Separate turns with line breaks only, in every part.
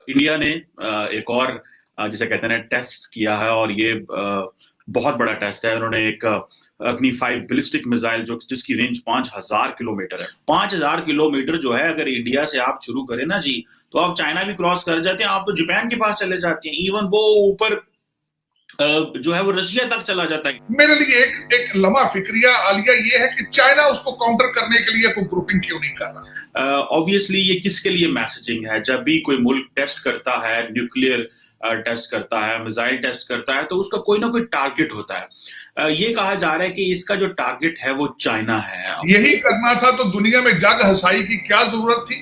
India ने एक और जिसे कहते हैं टेस्ट किया है और ये बहुत बड़ा टेस्ट है। उन्होंने एक अग्नि 5 बैलिस्टिक मिसाइल जो जिसकी रेंज 5000 किलोमीटर है। 5000 किलोमीटर जो है, अगर इंडिया से आप शुरू करें ना जी, तो आप चाइना भी क्रॉस कर जाते हैं, आप तो जापान के पास चले जाते हैं, इवन वो ऊपर जो है वो रशिया तक चला जाता है।
मेरे लिए एक एक लम्हा फिक्रिया आलिया ये है कि चाइना उसको काउंटर करने के लिए कोई ग्रुपिंग क्यों नहीं कर रहा।
ऑब्वियसली ये किसके लिए मैसेजिंग है? जब भी कोई मुल्क टेस्ट करता है, न्यूक्लियर टेस्ट करता है, मिसाइल टेस्ट करता है, तो उसका कोई ना कोई टारगेट होता है। ये कहा जा रहा है कि इसका जो टारगेट है वो चाइना है।
यही करना था तो दुनिया में जग हसाई की क्या जरूरत थी?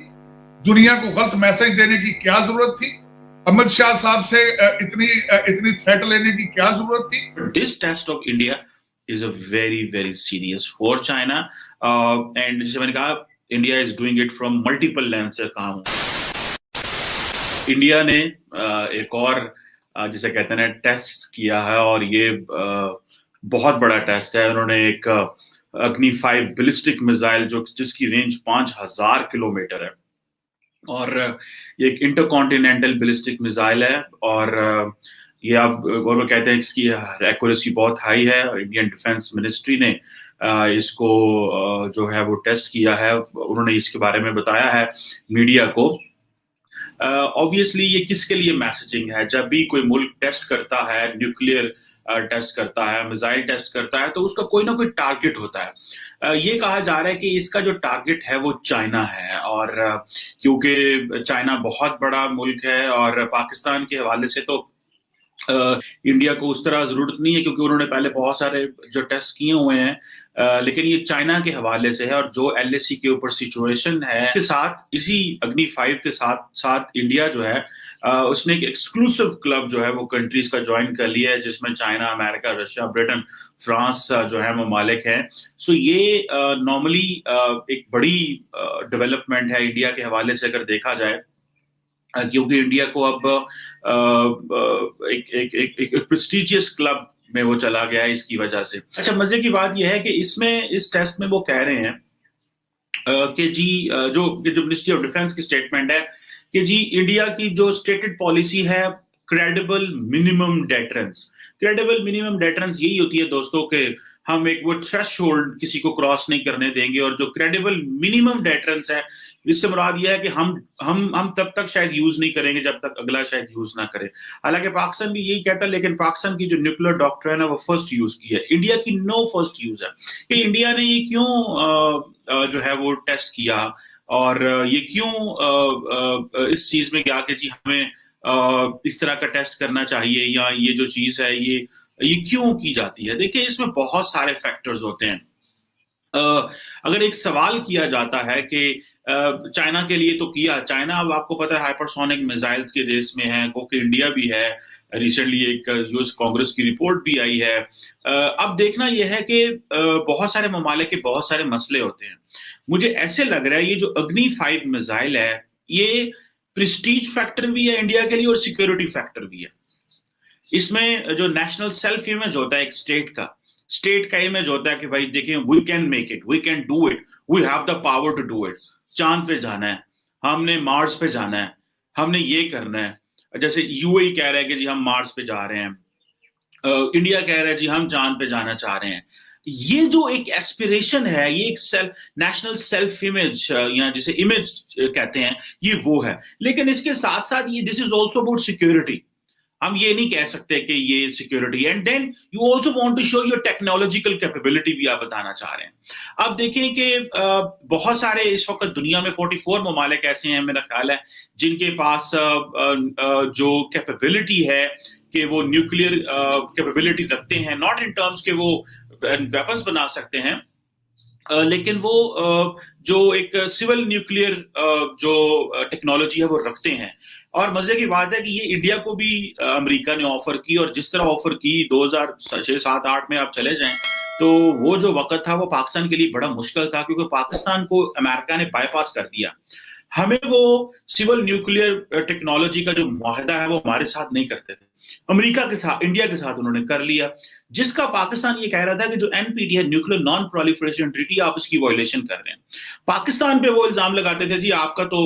दुनिया को गलत मैसेज देने की क्या जरूरत थी? अमित शाह साहब से इतनी थ्रेट लेने की क्या जरूरत थी?
This test of India is a very very serious for China, and जैसे मैंने कहा, India is doing it from multiple lens से काम। इंडिया ने एक और जिसे कहते हैं टेस्ट किया है और ये बहुत बड़ा टेस्ट है। उन्होंने एक अग्नि 5 बैलिस्टिक मिसाइल जो जिसकी रेंज 5000 किलोमीटर है, और ये एक इंटरकॉन्टिनेंटल बैलिस्टिक मिसाइल है, और ये आप और वो कहते हैं इसकी एक्यूरेसी बहुत हाई है। इंडियन डिफेंस मिनिस्ट्री ने इसको जो है वो टेस्ट किया है, उन्होंने इसके बारे में बताया है मीडिया को। ऑब्वियसली ये किसके लिए मैसेजिंग है? जब भी कोई मुल्क टेस्ट करता है, न्यूक्लियर टेस्ट करता है, मिसाइल टेस्ट करता है, तो उसका कोई ना कोई टारगेट होता है। ये कहा जा रहा है कि इसका जो टारगेट है वो चाइना है, और क्योंकि चाइना बहुत बड़ा मुल्क है और पाकिस्तान के हवाले से तो इंडिया को उस तरह जरूरत नहीं है, क्योंकि उन्होंने पहले बहुत सारे जो टेस्ट किए हुए हैं, लेकिन ये चाइना के हवाले से है। और जो एलएसी के ऊपर सिचुएशन है के साथ, इसी अग्नि 5 के साथ साथ इंडिया जो है उसने एक एक्सक्लूसिव क्लब जो है वो कंट्रीज का ज्वाइन कर लिया है, जिसमें China, America, Russia, Britain, France जो है ममालिक हैं। सो ये नॉर्मली एक बड़ी डेवलपमेंट है इंडिया के हवाले से अगर देखा जाए, क्योंकि इंडिया को अब एक प्रेस्टिजियस क्लब में वो चला गया है इसकी वजह से। अच्छा, मजे की बात यह है कि इस टेस्ट में वो कह रहे हैं कि जी जो मिनिस्ट्री ऑफ डिफेंस की स्टेटमेंट है कि जी इंडिया की जो स्टेटेड पॉलिसी है, credible minimum deterrence. Credible minimum deterrence यही होती है दोस्तों के हम एक वो थ्रेशोल्ड किसी को क्रॉस नहीं करने देंगे, और जो क्रेडिबल मिनिमम डेटरेंस है, इससे मुराद यह है कि हम तब तक शायद यूज नहीं करेंगे जब तक अगला शायद यूज ना करे। हालांकि पाकिस्तान भी यही कहता है, लेकिन पाकिस्तान की जो न्यूक्लियर डॉक्ट्रिन है वो फर्स्ट यूज की है, इंडिया की नो फर्स्ट यूज है। कि इंडिया ने ये क्यों जो है वो टेस्ट किया, और ये क्यों इस चीज में क्या कि जी हमें इस तरह का टेस्ट करना चाहिए, या ये जो चीज है ये क्यों की जाती है? देखिए, इसमें बहुत सारे फैक्टर्स होते हैं। अगर एक सवाल किया जाता है कि चाइना के लिए तो किया, चाइना अब आपको पता है हाइपरसोनिक मिसाइल्स के रेस में है, क्योंकि इंडिया भी है। रिसेंटली एक यूएस कांग्रेस की रिपोर्ट भी आई है। अब देखना यह है कि बहुत सारे ममालिक के बहुत सारे मसले होते हैं। मुझे ऐसे लग रहा है ये जो अग्नि 5 मिसाइल है, ये प्रेस्टीज फैक्टर भी है इंडिया के लिए और सिक्योरिटी फैक्टर भी है। इसमें जो नेशनल सेल्फ इमेज होता है एक स्टेट का इमेज होता है कि भाई देखिए, we can make it, we can do it, we have the power to do it. चांद पे जाना है, हमने मार्स पे जाना है, हमने ये करना है। जैसे यूएई कह रहा है कि जी हम मार्स पे जा रहे हैं, इंडिया कह रहा है जी हम चांद पे जाना चाह रहे हैं। ये जो एक एस्पिरेशन है, ये एक नेशनल सेल्फ इमेज या जिसे इमेज कहते हैं, ये वो है। लेकिन इसके साथ साथ ये this is also about security. हम ये नहीं कह सकते कि ये security, and then you also want to show your technological capability भी आप बताना चाह रहे हैं। अब देखें कि बहुत सारे इस वक्त दुनिया में 44 ममालिक ऐसे हैं मेरा ख्याल है, जिनके पास जो कैपेबिलिटी है कि वो न्यूक्लियर कैपेबिलिटी रखते हैं, नॉट इन टर्म्स के वो वेपन्स बना सकते हैं, लेकिन वो जो एक सिविल न्यूक्लियर जो टेक्नोलॉजी है वो रखते हैं। और मजे की बात है कि ये इंडिया को भी अमेरिका ने ऑफर की, और जिस तरह ऑफर की 2006, 7, 8 में आप चले जाएं, तो वो जो वक्त था वो पाकिस्तान के लिए बड़ा मुश्किल था, क्योंकि पाकिस्तान को अमेरिका ने बाईपास कर दिया। हमें वो सिविल न्यूक्लियर टेक्नोलॉजी का जो मुआहदा है वो हमारे साथ नहीं करते थे, अमेरिका के साथ, इंडिया के साथ उन्होंने कर लिया, जिसका पाकिस्तान ये कह रहा था कि जो एनपीटी है, न्यूक्लियर नॉन प्रोलिफरेशन ट्रीटी, आप इसकी वायलेशन कर रहे हैं। पाकिस्तान पे वो इल्जाम लगाते थे जी आपका तो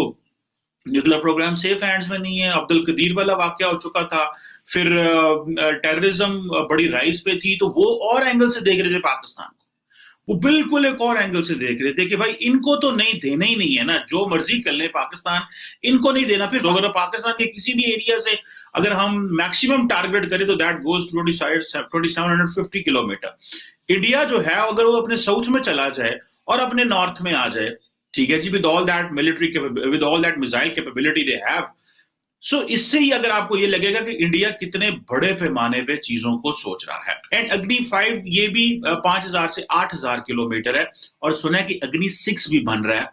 न्यूक्लियर प्रोग्राम सेफ हैंड्स में नहीं है। अब्दुल कदीर वाला वाकया हो चुका था, फिर टेररिज्म बड़ी राइज पे थी, तो वो और एंगल से देख रहे थे पाकिस्तान को, वो बिल्कुल एक और एंगल से देख रहे थे कि भाई इनको तो नहीं देना ही नहीं है ना, जो मर्जी कर ले पाकिस्तान, इनको नहीं देना। फिर अगर पाकिस्तान के किसी भी एरिया से अगर हम मैक्सिमम टारगेट करें तो that goes to 2750 kilometre. India जो है अगर वो अपने साउथ में चला जाए और अपने नॉर्थ में आ जाए, ठीक है जी, with all that military, with all that missile capability they have, so इससे ही अगर आपको ये लगेगा कि इंडिया कितने बड़े पैमाने पे चीजों को सोच रहा है। एंड अग्नि 5 ये भी 5000 से 8000 किलोमीटर है, और सुना है कि अग्नि 6 भी बन रहा है,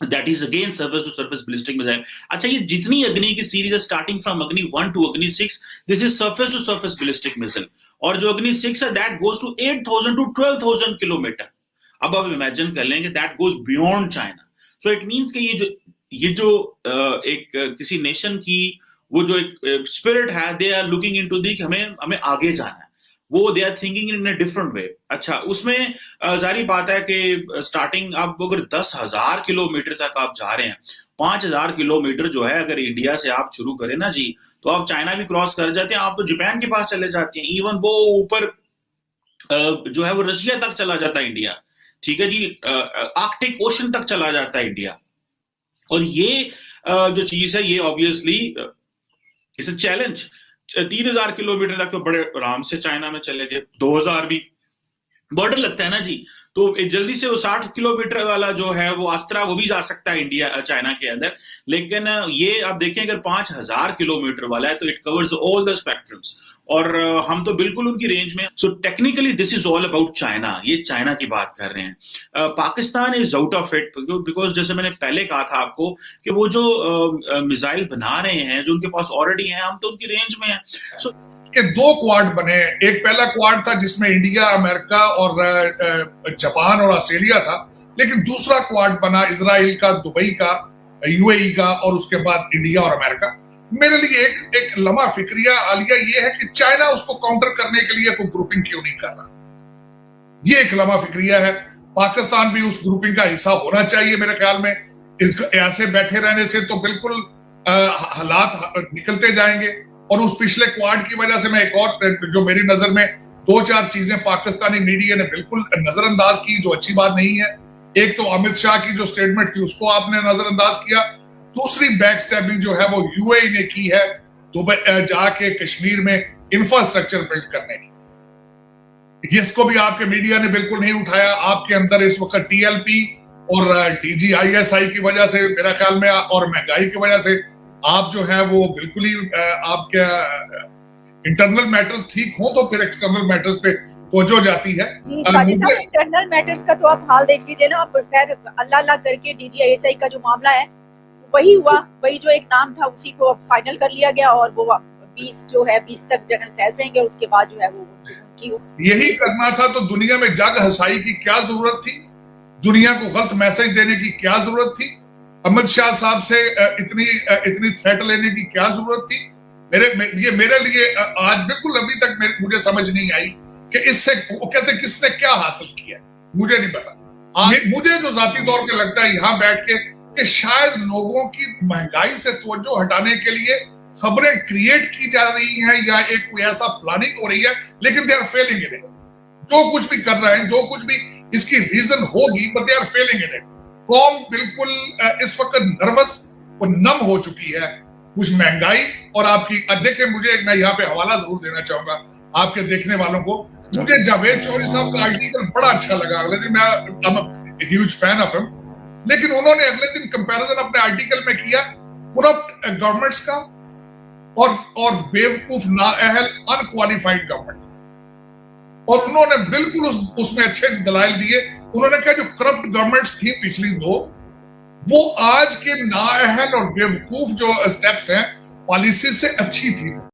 that is again surface to surface ballistic missile. अच्छा, ये जितनी अग्नि की सीरीज है स्टार्टिंग फ्रॉम अग्नि 1 to Agni 6, this is surface to surface ballistic missile, और जो अग्नि 6 है that goes to 8000 to 12000 kilometre. अब आप इमेजिन कर लेंगे that goes beyond China. So it means कि ये जो एक किसी नेशन की वो जो एक स्पिरिट है, they are looking into the, हमें आगे जाना है, वो they are thinking in a different way. अच्छा, उसमें जारी बात है कि स्टार्टिंग आप अगर 10,000 किलोमीटर तक आप जा रहे हैं, 5,000 किलोमीटर जो है अगर इंडिया से आप शुरू करें ना जी, तो आप चाइना भी क्रॉस कर जाते हैं, आप तो जापान के पास चले जाते हैं, इवन वो ऊपर जो है वो रशिया तक चला जाता है इंडिया, ठीक है जी, आर्कटिक ओशन तक चला जाता है इंडिया। और ये जो चीज है ये obviously it's a challenge. 3,000 kilometre तक तो बड़े आराम से चाइना में चले गए, 2,000 भी बॉर्डर लगता है ना जी, तो जल्दी से वो 60 किलोमीटर वाला जो है वो अस्त्रा वो भी जा सकता है इंडिया चाइना के अंदर। लेकिन ये आप देखें अगर 5,000 किलोमीटर वाला है तो it covers all the spectrums, और हम तो बिल्कुल उनकी रेंज में। So technically this is all about China, ये चाइना की बात कर रहे हैं। Pakistan is out of it because जैसे मैंने पहले कहा था आपको कि वो जो मिसाइल बना रहे हैं जो उनके पास ऑलरेडी है, हम तो उनकी रेंज में है। सो
के 2 क्वाड बने, एक पहला क्वाड था जिसमें इंडिया, अमेरिका और जापान और ऑस्ट्रेलिया था, लेकिन दूसरा क्वाड बना इजराइल का, दुबई का, यूएई का, और उसके बाद इंडिया और अमेरिका। मेरे लिए एक लम्हा फिक्रिया आलिया ये है कि चाइना उसको काउंटर करने के लिए कोई ग्रुपिंग क्यों नहीं कर रहा, ये एक लम्हा फिक्रिया है। पाकिस्तान भी उस ग्रुपिंग का हिस्सा होना चाहिए मेरे ख्याल में। ऐसे बैठे रहने से तो बिल्कुल हालात निकलते जाएंगे, और उस पिछले क्वाड की वजह से मैं एक और जो मेरी नजर में 2-4 चीजें पाकिस्तानी मीडिया ने बिल्कुल नजरअंदाज की, जो अच्छी बात नहीं है। एक तो अमित शाह की जो स्टेटमेंट थी उसको आपने नजरअंदाज किया, दूसरी बैक स्टैबिंग जो है वो यूएई ने की है दुबई जाके कश्मीर में इंफ्रास्ट्रक्चर बिल्ड करने की, इसको भी आपके मीडिया ने बिल्कुल नहीं उठाया। आपके अंदर इस वक्त टीएलपी और डीजीआईएसआई की वजह से मेरा ख्याल में, और महंगाई की वजह से आप जो है वो बिल्कुल ही आपके इंटरनल मैटर्स ठीक हो तो फिर एक्सटर्नल मैटर्स पे तवज्जो जाती है।
इंटरनल मैटर्स का तो आप हाल देख लीजिए ना, खैर अल्लाह अल्लाह करके डीजीआईएसआई का जो मामला है वही हुआ, वही जो एक नाम था उसी को अब फाइनल कर लिया गया, और वो 20 जो है 20 तक जनरल फैज रहेंगे, और उसके बाद जो है वो उनकी
यही करना था। तो दुनिया में जग हसाई की क्या जरूरत थी, दुनिया को गलत मैसेज देने की क्या जरूरत थी, अमित शाह साहब से इतनी थ्रेट लेने की क्या जरूरत थी। मेरे लिए आज बिल्कुल अभी तक मुझे समझ नहीं आई कि इससे वो कहते किसने क्या हासिल किया, मुझे नहीं पता। मुझे जो जाती तौर पे लगता है यहाँ बैठ के कि शायद लोगों की महंगाई से तवज्जो हटाने के लिए खबरें क्रिएट की जा रही हैं, या एक कोई ऐसा प्लानिंग हो रही है, लेकिन they are failing in it. जो कुछ भी कर रहे हैं, जो कुछ भी इसकी रीजन होगी, but they are failing in it. कौम बिल्कुल इस वक्त नर्वस और नम हो चुकी है, कुछ महंगाई और आपकी। देखिए, मुझे मैं यहाँ पे हवाला जरूर देना चाहूंगा आपके देखने वालों को। मुझे जावेद चौधरी साहब का आर्टिकल बड़ा अच्छा लगा अगले दिन, मैं ह्यूज फैन ऑफ हिम, लेकिन उन्होंने अगले दिन कंपैरिजन अपने आर्टिकल में किया करप्ट गवर्नमेंट्स का और बेवकूफ नाअहल अनक्वालिफाइड गवर्नमेंट, और उन्होंने बिल्कुल उसमें अच्छे दलाइल दिए। उन्होंने कहा जो करप्ट गवर्नमेंट्स थी पिछली 2, वो आज के नाअहल और बेवकूफ जो स्टेप्स हैं पॉलिसी से अच्छी थी।